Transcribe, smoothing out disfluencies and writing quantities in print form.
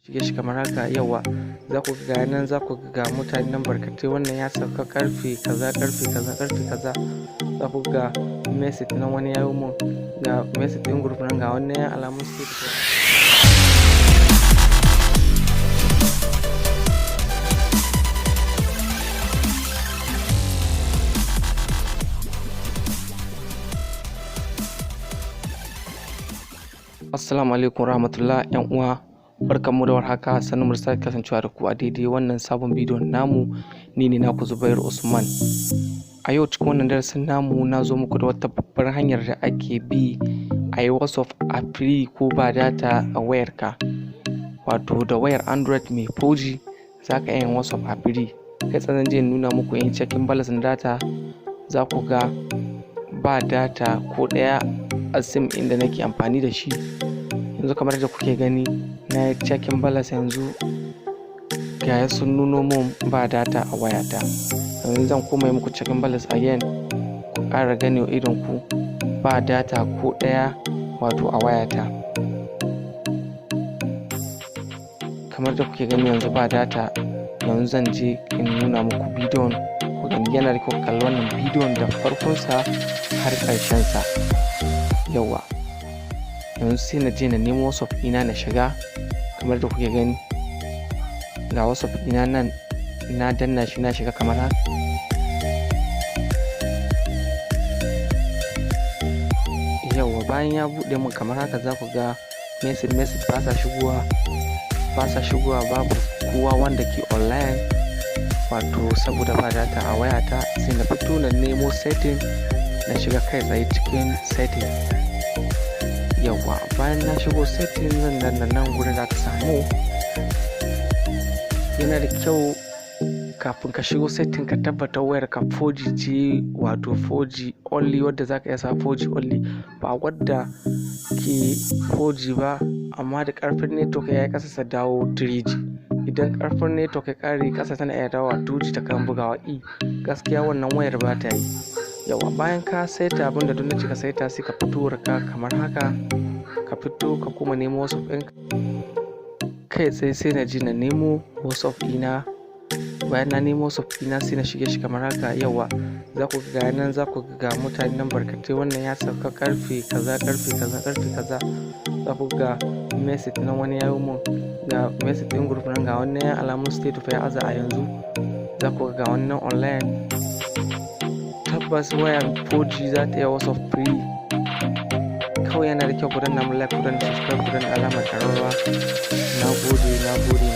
shige shi kamar haka. Yawa za ku ga nan, za ku ga mutane nan barkatai, wannan ya sauka karfe kaza karfe kaza karfe kaza. Za ku ga message nan wani ya yi mun, ga message ɗin group nan, ga wannan ya alamun state. Assalamu alaikum rahmatullah, yan uwa, barkanmu da warhaka, sannu mu sake kasancewa da ku a daidai wannan sabon bidiyon namu. Ni ne naku Zubair Usman. A yau cikin wannan darasin namu na zo muku da wata babbar hanyar da ake bi a yi WhatsApp a free ko ba data a wayarka. Wato da wayar Android mai 4G za ka yin WhatsApp a free. Kai tsanan je nuna muku yin checking balance na data. Za ku ga ba data ko ɗaya a sim inda nake amfani da shi. Yanzu kamar da kuke gani na yi checking balance yanzu, ga sun nuno mun ba data a wayata. Yanzu zan koma yi muku checking balance again, ku ƙara gani wa idon ku ba data ko ɗaya wato a wayata. Kamar da kuke gani yanzu ba data. Yanzu zan je in nuna muku bidiyon ku gani. Yana da kyau kalli wannan bidiyon da farkonsa har ƙarshensa. Yawa yanzu sai na je na nemo WhatsApp ina na shiga. Kamar da kuke gani ga WhatsApp ina nan, na danna shi na shiga kamar haka. Yawa bayan ya buɗe mun kamar haka, za ku ga message ba sa shigowa, babu kowa wanda ke online. Wato saboda ba data a wayata, sai na fito na nemo setting, na shiga kai tsaye cikin setting. Yawa bayan na shigo setting, zan danna nan gurin da ka samu. Yana da kyau kafin ka shigo setting ka tabbata wayar ka 4G ce, wato 4G only, wadda za ka iya sa 4G only, ba wadda ke 4G ba amma da karfin network ya yi kasa sa dawo 3G. Idan karfin network ya kare kasa tana iya dawowa 2G ta kan bugawa gaskiya wannan wayar ba ta yi. Yawa bayan ka saita abin da nace ka saita, sai ka fito ka kamar haka, ka fito ka kuma nemo WhatsApp ɗin kai tsaye. Sai na je na nemo WhatsApp ɗina. Bayan na nemo WhatsApp ɗina sai na shige shi kamar haka. Yawa za ku ga nan, za ku ga mutane nan barkatai, wannan ya sauka karfe kaza karfe kaza karfe kaza. Za ku ga message nan wani ya yi mun, ga message ɗin group nan, ga wannan ya alamun state of ya aza a yanzu. Za ku ga wannan online. Tabbas wayar 4G za ta iya WhatsApp free. Kawai yana da kyau ku danna mun like, ku danna subscribe, ku danna alamar ƙararrawa. Na gode.